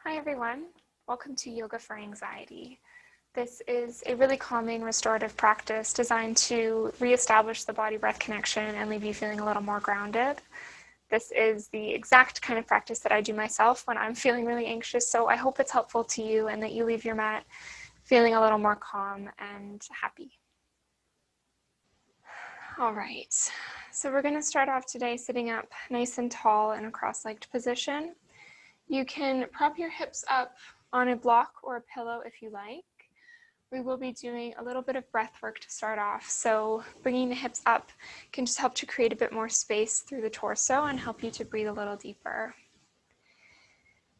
Hi everyone, welcome to Yoga for Anxiety. This is a really calming, restorative practice designed to reestablish the body-breath connection and leave you feeling a little more grounded. This is the exact kind of practice that I do myself when I'm feeling really anxious, so I hope it's helpful to you and that you leave your mat feeling a little more calm and happy. All right, so we're going to start off today sitting up nice and tall in a cross-legged position. You can prop your hips up on a block or a pillow if you like. We will be doing a little bit of breath work to start off, so bringing the hips up can just help to create a bit more space through the torso and help you to breathe a little deeper.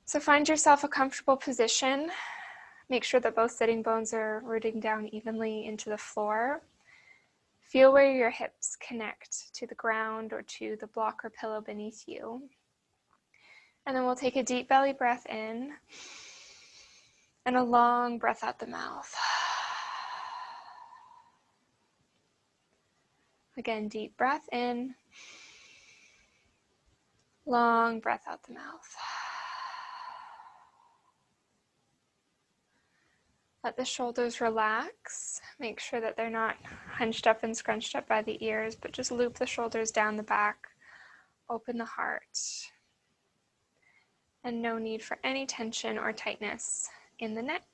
So find yourself a comfortable position. Make sure that both sitting bones are rooting down evenly into the floor. Feel where your hips connect to the ground or to the block or pillow beneath you. And then we'll take a deep belly breath in and a long breath out the mouth. Again, deep breath in, long breath out the mouth. Let the shoulders relax. Make sure that they're not hunched up and scrunched up by the ears, but just loop the shoulders down the back. Open the heart. And no need for any tension or tightness in the neck.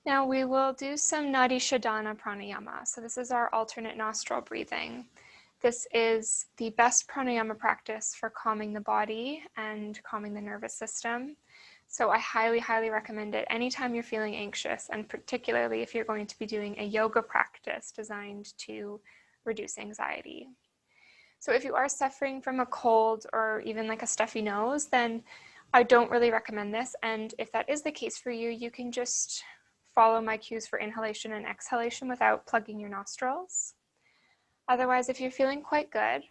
Now we will do some Nadi Sodhana pranayama. So this is our alternate nostril breathing. This is the best pranayama practice for calming the body and calming the nervous system. So I highly, highly recommend it anytime you're feeling anxious, and particularly if you're going to be doing a yoga practice designed to reduce anxiety. So if you are suffering from a cold or even like a stuffy nose, then I don't really recommend this. And if that is the case for you, you can just follow my cues for inhalation and exhalation without plugging your nostrils. Otherwise, if you're feeling quite good,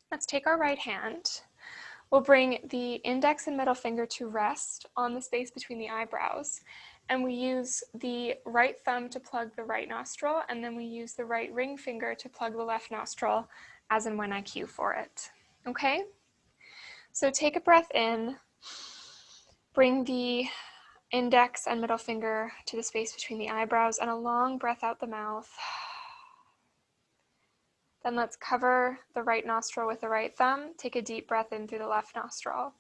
let's take our right hand. We'll bring the index and middle finger to rest on the space between the eyebrows. And we use the right thumb to plug the right nostril, and then we use the right ring finger to plug the left nostril as and when I cue for it. Okay? So take a breath in, bring the index and middle finger to the space between the eyebrows, and a long breath out the mouth. Then let's cover the right nostril with the right thumb. Take a deep breath in through the left nostril.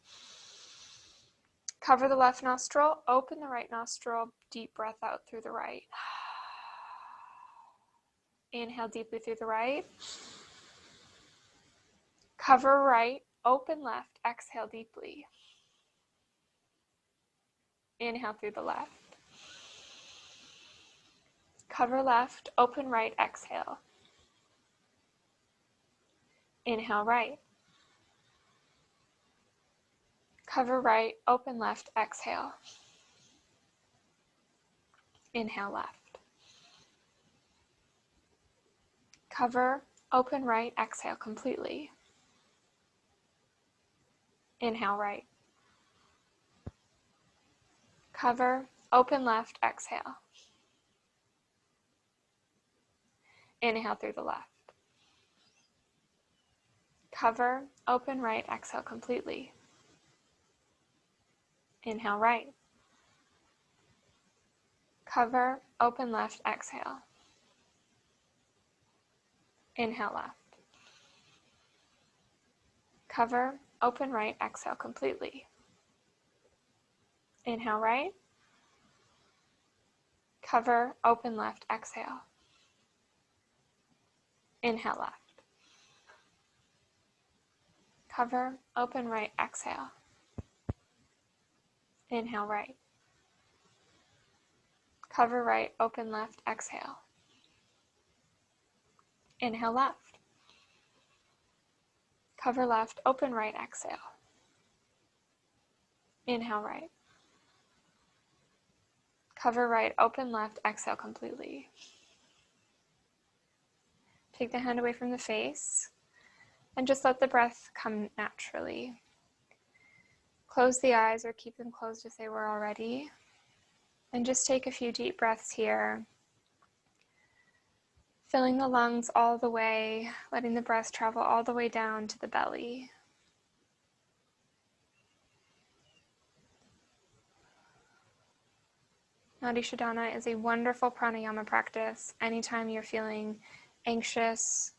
Cover the left nostril, open the right nostril, deep breath out through the right. Inhale deeply through the right. Cover right, open left, exhale deeply. Inhale through the left. Cover left, open right, exhale. Inhale right. Cover right, open left, exhale. Inhale left. Cover, open right, exhale completely. Inhale right. Cover, open left, exhale. Inhale through the left. Cover, open right, exhale completely. Inhale right. Cover, open left, exhale. Inhale left. Cover, open right, exhale completely. Inhale right. Cover, open left, exhale. Inhale left. Cover, open right, exhale. Inhale right. Cover right, open left, exhale. Inhale left. Cover left, open right, exhale. Inhale right. Cover right, open left, exhale completely. Take the hand away from the face and just let the breath come naturally. Close the eyes or keep them closed if they were already. And just take a few deep breaths here. Filling the lungs all the way, letting the breath travel all the way down to the belly. Nadi Sodhana is a wonderful pranayama practice anytime you're feeling anxious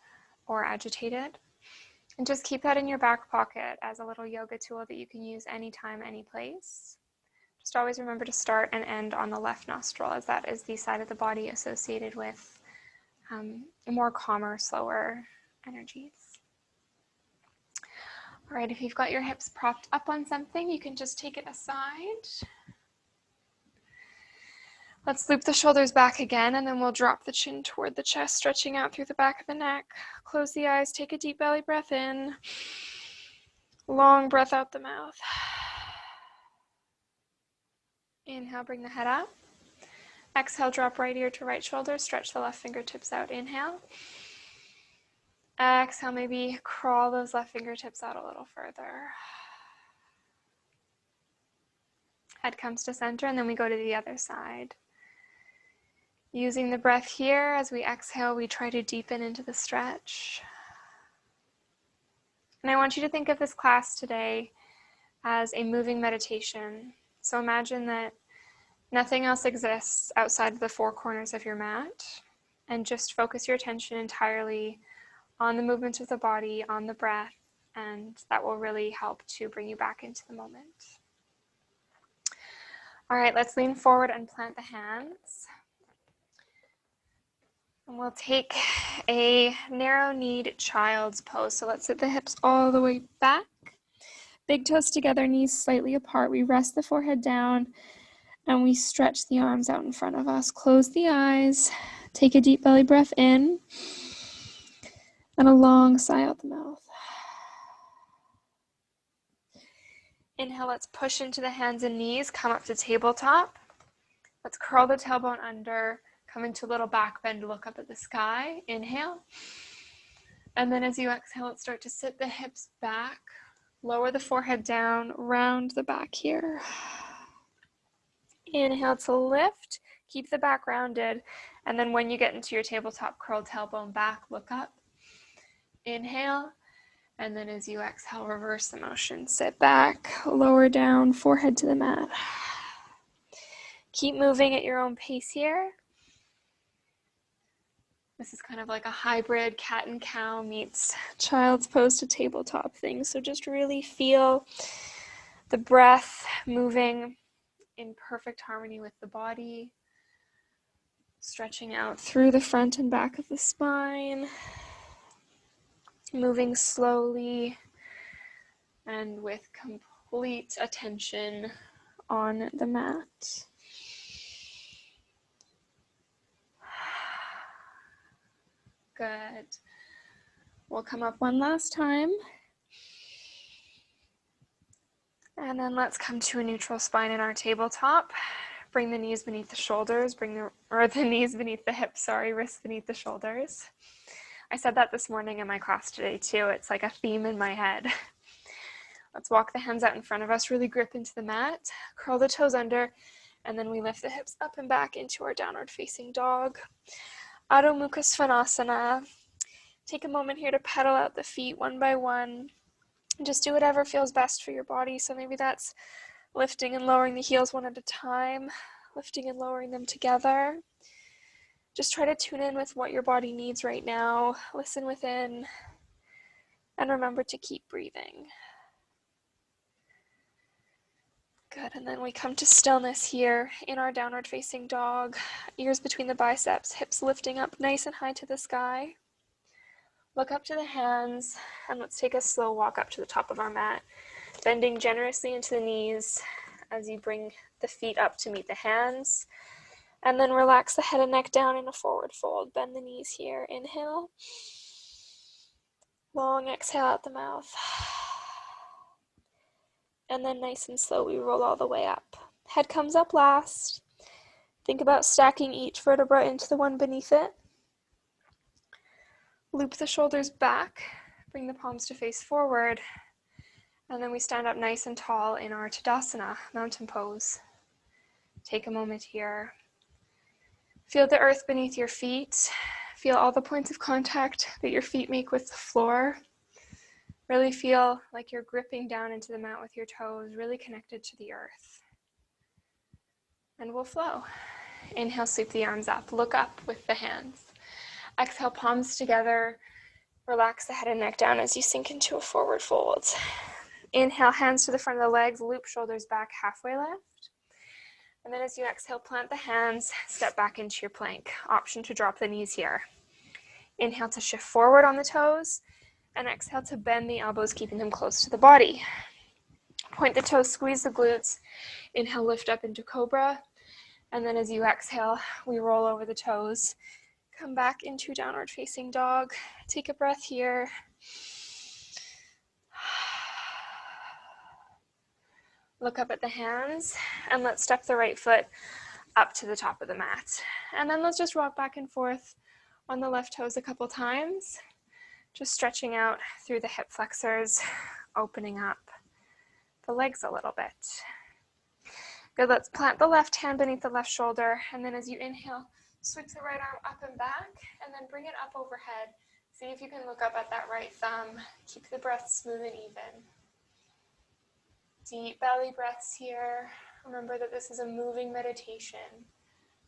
or agitated. And just keep that in your back pocket as a little yoga tool that you can use anytime, any place. Just always remember to start and end on the left nostril, as that is the side of the body associated with more calmer, slower energies. All right, if you've got your hips propped up on something, you can just take it aside. Let's loop the shoulders back again, and then we'll drop the chin toward the chest, stretching out through the back of the neck. Close the eyes, take a deep belly breath in. Long breath out the mouth. Inhale, bring the head up. Exhale, drop right ear to right shoulder, stretch the left fingertips out. Inhale. Exhale, maybe crawl those left fingertips out a little further. Head comes to center, and then we go to the other side. Using the breath here, as we exhale, we try to deepen into the stretch. And I want you to think of this class today as a moving meditation. So imagine that nothing else exists outside of the four corners of your mat, and just focus your attention entirely on the movement of the body, on the breath, and that will really help to bring you back into the moment. All right, let's lean forward and plant the hands. And we'll take a narrow-kneed child's pose. So let's sit the hips all the way back. Big toes together, knees slightly apart. We rest the forehead down and we stretch the arms out in front of us. Close the eyes. Take a deep belly breath in and a long sigh out the mouth. Inhale, let's push into the hands and knees. Come up to tabletop. Let's curl the tailbone under. Come into a little back bend, look up at the sky. Inhale. And then as you exhale, let's start to sit the hips back. Lower the forehead down, round the back here. Inhale to lift. Keep the back rounded. And then when you get into your tabletop, curl tailbone back, look up. Inhale. And then as you exhale, reverse the motion. Sit back, lower down, forehead to the mat. Keep moving at your own pace here. This is kind of like a hybrid cat and cow meets child's pose to tabletop thing. So just really feel the breath moving in perfect harmony with the body, stretching out through the front and back of the spine, moving slowly and with complete attention on the mat. Good. We'll come up one last time. And then let's come to a neutral spine in our tabletop. Bring the knees beneath the shoulders, the knees beneath the hips, wrists beneath the shoulders. I said that this morning in my class today too. It's like a theme in my head. Let's walk the hands out in front of us, really grip into the mat, curl the toes under, and then we lift the hips up and back into our downward facing dog. Adho Mukha Svanasana. Take a moment here to pedal out the feet one by one. Just do whatever feels best for your body. So maybe that's lifting and lowering the heels one at a time, lifting and lowering them together. Just try to tune in with what your body needs right now. Listen within, and remember to keep breathing. Good, and then we come to stillness here in our downward facing dog. Ears between the biceps, hips lifting up nice and high to the sky. Look up to the hands, and let's take a slow walk up to the top of our mat, bending generously into the knees as you bring the feet up to meet the hands. And then relax the head and neck down in a forward fold. Bend the knees here. Inhale. Long exhale out the mouth. And then nice and slow, we roll all the way up. Head comes up last. Think about stacking each vertebra into the one beneath it. Loop the shoulders back. Bring the palms to face forward. And then we stand up nice and tall in our Tadasana, mountain pose. Take a moment here. Feel the earth beneath your feet. Feel all the points of contact that your feet make with the floor. Really feel like you're gripping down into the mat with your toes, really connected to the earth. And we'll flow. Inhale, sweep the arms up. Look up with the hands. Exhale, palms together. Relax the head and neck down as you sink into a forward fold. Inhale, hands to the front of the legs, loop shoulders back, halfway lift. And then as you exhale, plant the hands, step back into your plank. Option to drop the knees here. Inhale to shift forward on the toes, and exhale to bend the elbows, keeping them close to the body. Point the toes, squeeze the glutes. Inhale, lift up into cobra. And then as you exhale, we roll over the toes. Come back into downward facing dog. Take a breath here. Look up at the hands, and let's step the right foot up to the top of the mat. And then let's just rock back and forth on the left toes a couple times. Just stretching out through the hip flexors, opening up the legs a little bit. Good, let's plant the left hand beneath the left shoulder, and then as you inhale, sweep the right arm up and back, and then bring it up overhead. See if you can look up at that right thumb. Keep the breath smooth and even. Deep belly breaths here. Remember that this is a moving meditation,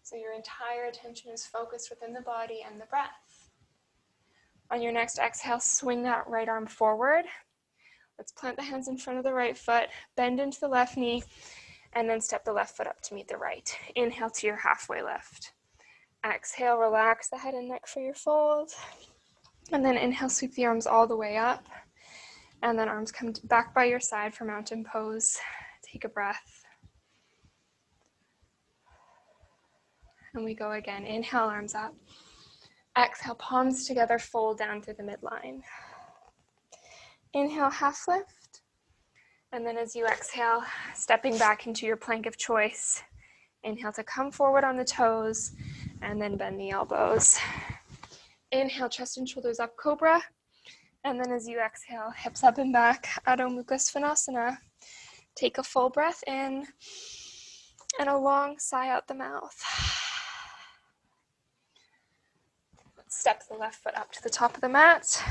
so your entire attention is focused within the body and the breath. On your next exhale, swing that right arm forward. Let's plant the hands in front of the right foot, bend into the left knee, and then step the left foot up to meet the right. Inhale to your halfway lift. Exhale, relax the head and neck for your fold. And then inhale, sweep the arms all the way up. And then arms come back by your side for mountain pose. Take a breath. And we go again. Inhale, arms up. Exhale, palms together, fold down through the midline. Inhale, half lift. And then as you exhale, stepping back into your plank of choice. Inhale to come forward on the toes, and then bend the elbows. Inhale, chest and shoulders up, cobra. And then as you exhale, hips up and back, Adho Mukha Svanasana. Take a full breath in, and a long sigh out the mouth. Let's step the left foot up to the top of the mat.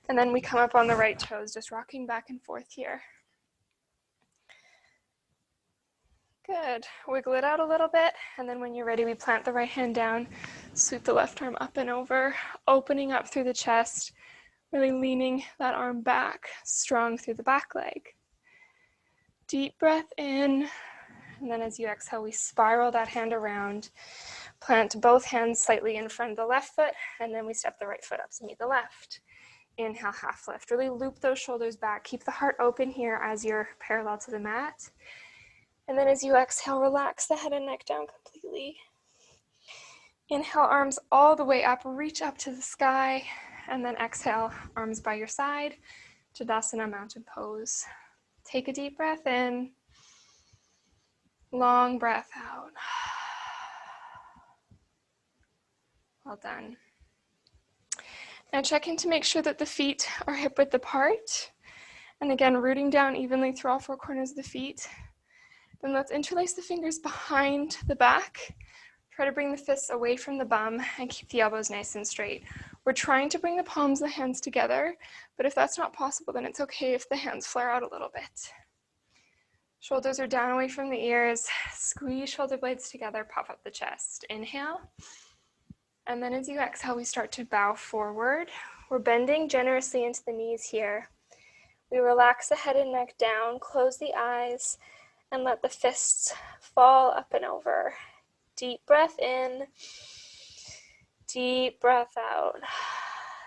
And then we come up on the right toes, just rocking back and forth here. Good. Wiggle it out a little bit, and then when you're ready, we plant the right hand down, sweep the left arm up and over, opening up through the chest, really leaning that arm back, strong through the back leg. Deep breath in, and then as you exhale, we spiral that hand around, plant both hands slightly in front of the left foot, and then we step the right foot up to meet the left. Inhale, half lift. Really loop those shoulders back. Keep the heart open here as you're parallel to the mat. And then as you exhale, relax the head and neck down completely. Inhale, arms all the way up, reach up to the sky, and then exhale, arms by your side, Tadasana, mountain pose. Take a deep breath in, long breath out. Well done. Now check in to make sure that the feet are hip width apart. And again, rooting down evenly through all four corners of the feet. Then let's interlace the fingers behind the back. Try to bring the fists away from the bum and keep the elbows nice and straight. We're trying to bring the palms of the hands together, but if that's not possible, then it's okay if the hands flare out a little bit. Shoulders are down away from the ears. Squeeze shoulder blades together, puff up the chest. Inhale. And then as you exhale, we start to bow forward. We're bending generously into the knees here. We relax the head and neck down, close the eyes, and let the fists fall up and over. Deep breath in, deep breath out.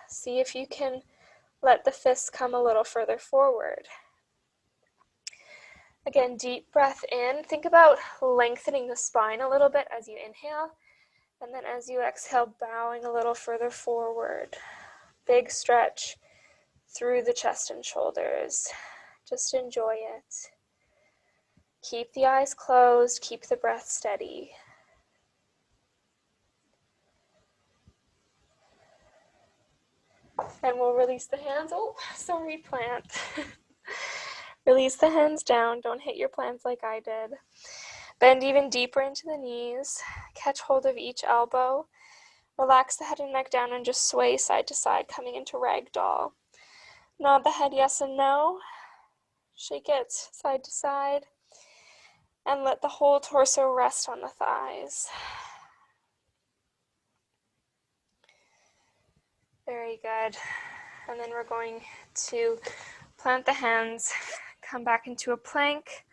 See if you can let the fists come a little further forward. Again, deep breath in. Think about lengthening the spine a little bit as you inhale. And then as you exhale, bowing a little further forward. Big stretch through the chest and shoulders. Just enjoy it. Keep the eyes closed, keep the breath steady. And we'll release the hands. Oh, sorry, plant. Release the hands down. Don't hit your plants like I did. Bend even deeper into the knees. Catch hold of each elbow. Relax the head and neck down and just sway side to side, coming into ragdoll. Nod the head yes and no. Shake it side to side. And let the whole torso rest on the thighs. Very good. And then we're going to plant the hands, come back into a plank,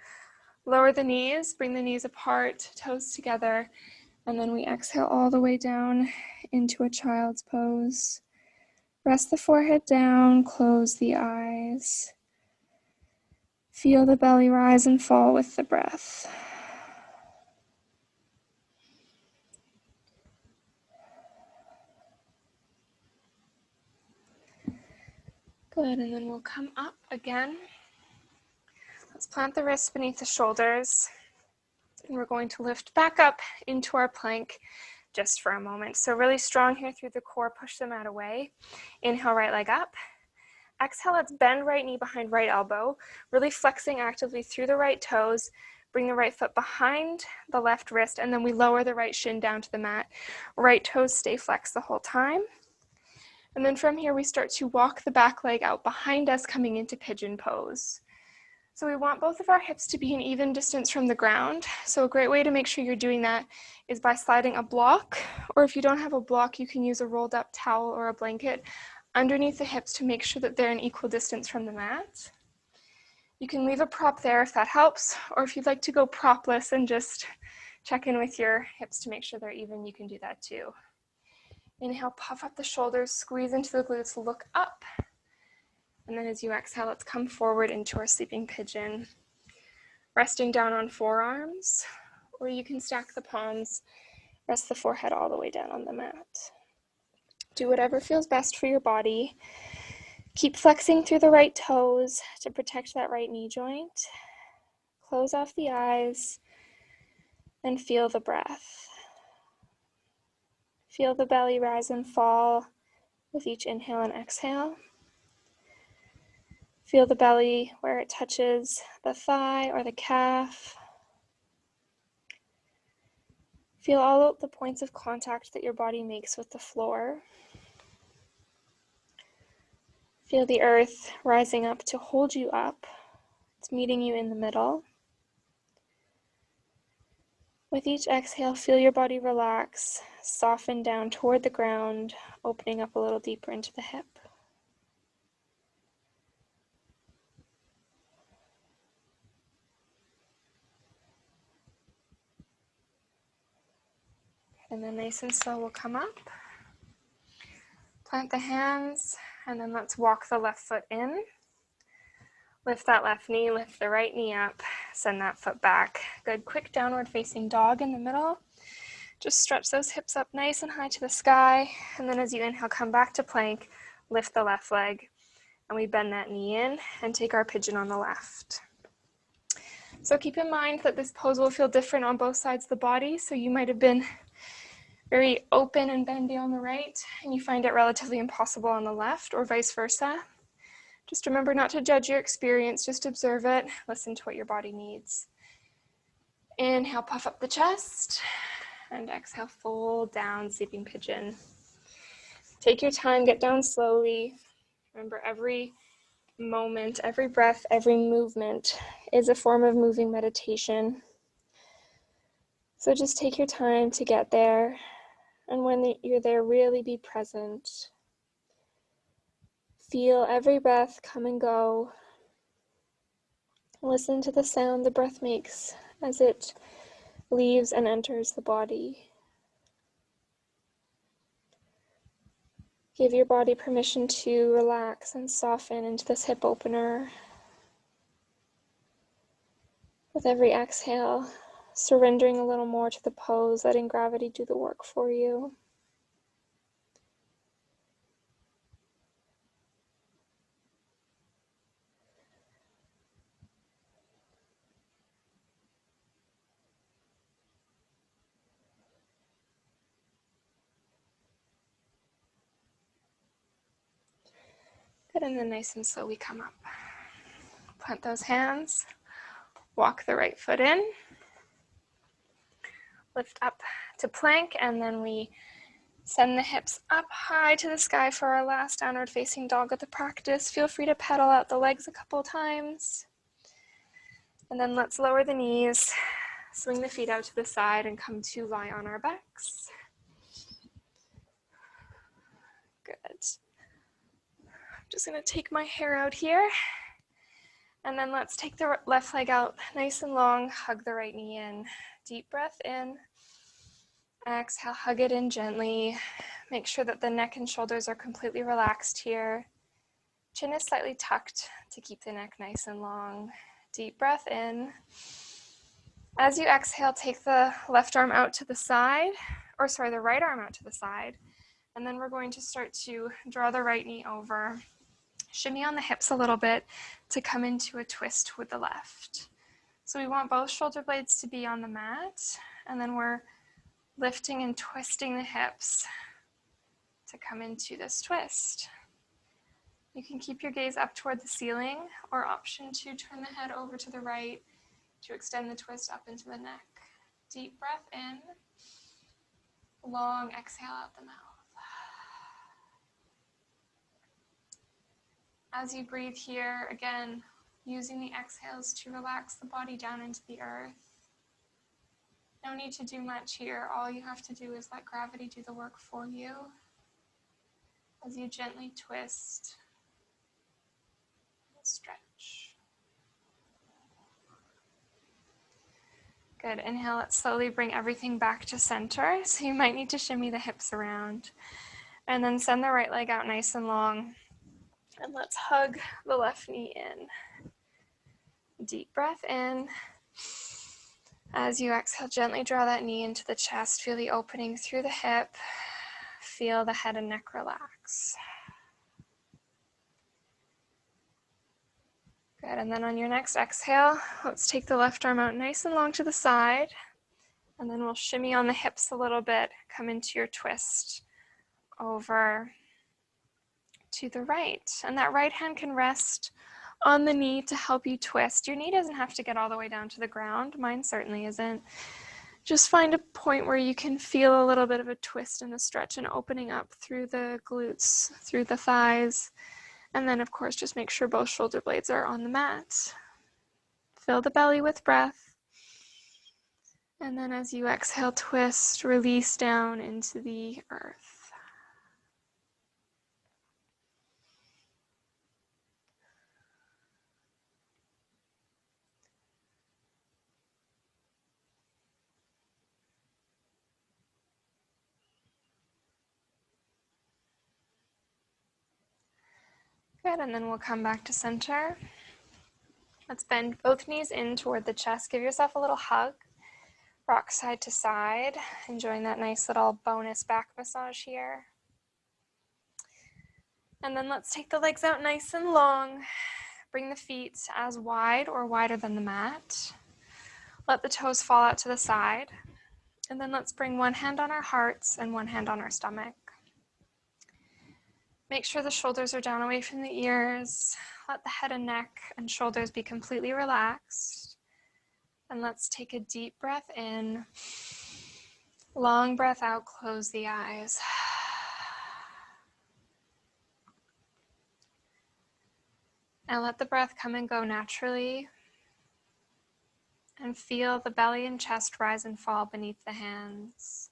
lower the knees, bring the knees apart, toes together, and then we exhale all the way down into a child's pose. Rest the forehead down, close the eyes. Feel the belly rise and fall with the breath. Good, and then we'll come up again. Let's plant the wrists beneath the shoulders, and we're going to lift back up into our plank just for a moment. So really strong here through the core, push the mat away. Inhale, right leg up. Exhale, let's bend right knee behind right elbow, really flexing actively through the right toes. Bring the right foot behind the left wrist, and then we lower the right shin down to the mat. Right toes stay flexed the whole time. And then from here, we start to walk the back leg out behind us, coming into pigeon pose. So we want both of our hips to be an even distance from the ground. So a great way to make sure you're doing that is by sliding a block, or if you don't have a block, you can use a rolled up towel or a blanket underneath the hips to make sure that they're an equal distance from the mat. You can leave a prop there if that helps, or if you'd like to go propless and just check in with your hips to make sure they're even, you can do that too. Inhale, puff up the shoulders, squeeze into the glutes, look up. And then as you exhale, let's come forward into our sleeping pigeon. Resting down on forearms, or you can stack the palms, rest the forehead all the way down on the mat. Do whatever feels best for your body. Keep flexing through the right toes to protect that right knee joint. Close off the eyes and feel the breath. Feel the belly rise and fall with each inhale and exhale. Feel the belly where it touches the thigh or the calf. Feel all of the points of contact that your body makes with the floor. Feel the earth rising up to hold you up. It's meeting you in the middle. With each exhale, feel your body relax, soften down toward the ground, opening up a little deeper into the hip. And then nice and slow, we'll come up. Plant the hands, and then let's walk the left foot in. Lift that left knee, lift the right knee up, send that foot back. Good, quick downward facing dog in the middle. Just stretch those hips up nice and high to the sky, and then as you inhale, come back to plank, lift the left leg, and we bend that knee in and take our pigeon on the left. So keep in mind that this pose will feel different on both sides of the body, so you might have been very open and bendy on the right, and you find it relatively impossible on the left, or vice versa. Just remember not to judge your experience, just observe it, listen to what your body needs. Inhale, puff up the chest, and exhale, fold down, sleeping pigeon. Take your time, get down slowly. Remember, every moment, every breath, every movement is a form of moving meditation. So just take your time to get there, and when you're there, really be present. Feel every breath come and go. Listen to the sound the breath makes as it leaves and enters the body. Give your body permission to relax and soften into this hip opener. With every exhale, surrendering a little more to the pose, letting gravity do the work for you. Good, and then nice and slow we come up. Plant those hands, walk the right foot in, lift up to plank, and then we send the hips up high to the sky for our last downward facing dog of the practice. Feel free to pedal out the legs a couple times. And then let's lower the knees, swing the feet out to the side and come to lie on our backs. Good. I'm just going to take my hair out here. And then let's take the left leg out nice and long, hug the right knee in. Deep breath in. Exhale, hug it in gently. Make sure that the neck and shoulders are completely relaxed here. Chin is slightly tucked to keep the neck nice and long. Deep breath in. As you exhale, take the left arm out to the side, the right arm out to the side. And then we're going to start to draw the right knee over. Shimmy on the hips a little bit to come into a twist with the left. So we want both shoulder blades to be on the mat, and then we're lifting and twisting the hips to come into this twist. You can keep your gaze up toward the ceiling, or option to turn the head over to the right to extend the twist up into the neck. Deep breath in, long exhale out the mouth. As you breathe here, again, using the exhales to relax the body down into the earth. No need to do much here. All you have to do is let gravity do the work for you as you gently twist and stretch. Good. Inhale, let's slowly bring everything back to center. So you might need to shimmy the hips around. And then send the right leg out nice and long. And let's hug the left knee in. Deep breath in. As you exhale, gently draw that knee into the chest. Feel the opening through the hip. Feel the head and neck relax. Good, and then on your next exhale, let's take the left arm out nice and long to the side. And then we'll shimmy on the hips a little bit. Come into your twist over to the right. And that right hand can rest on the knee to help you twist. Your knee doesn't have to get all the way down to the ground. Mine certainly isn't. Just find a point where you can feel a little bit of a twist and a stretch and opening up through the glutes, through the thighs. And then, of course, just make sure both shoulder blades are on the mat. Fill the belly with breath. And then as you exhale, twist, release down into the earth. Good, and then we'll come back to center. Let's bend both knees in toward the chest. Give yourself a little hug. Rock side to side, enjoying that nice little bonus back massage here. And then let's take the legs out nice and long. Bring the feet as wide or wider than the mat. Let the toes fall out to the side. And then let's bring one hand on our hearts and one hand on our stomach. Make sure the shoulders are down away from the ears. Let the head and neck and shoulders be completely relaxed. And let's take a deep breath in. Long breath out, close the eyes. And let the breath come and go naturally. And feel the belly and chest rise and fall beneath the hands.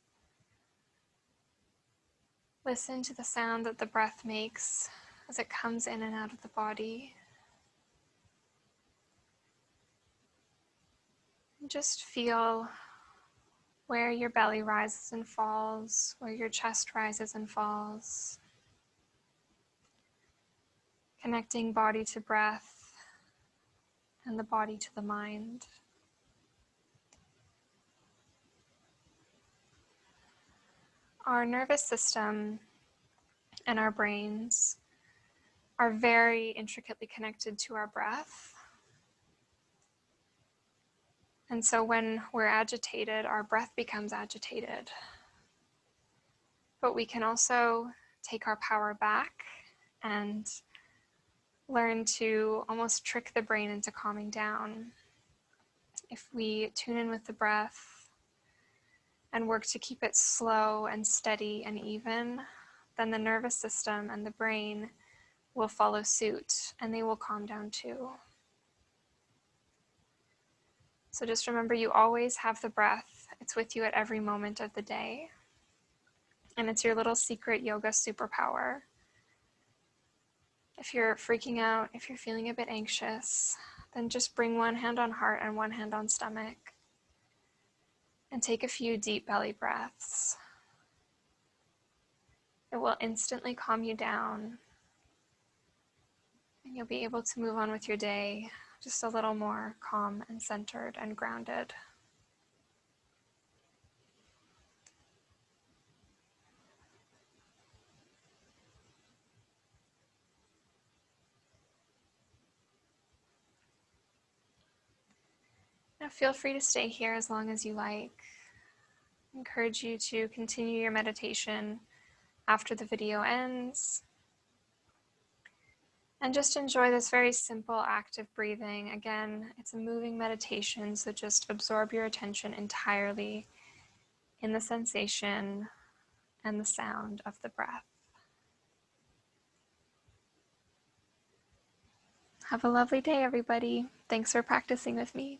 Listen to the sound that the breath makes as it comes in and out of the body. And just feel where your belly rises and falls, where your chest rises and falls. Connecting body to breath and the body to the mind. Our nervous system and our brains are very intricately connected to our breath. And so when we're agitated, our breath becomes agitated. But we can also take our power back and learn to almost trick the brain into calming down. If we tune in with the breath and work to keep it slow and steady and even, then the nervous system and the brain will follow suit and they will calm down too. So just remember, you always have the breath. It's with you at every moment of the day. And it's your little secret yoga superpower. If you're freaking out, if you're feeling a bit anxious, then just bring one hand on heart and one hand on stomach. And take a few deep belly breaths. It will instantly calm you down. And you'll be able to move on with your day just a little more calm and centered and grounded. Now feel free to stay here as long as you like. I encourage you to continue your meditation after the video ends. And just enjoy this very simple active breathing. Again, it's a moving meditation, so just absorb your attention entirely in the sensation and the sound of the breath. Have a lovely day, everybody. Thanks for practicing with me.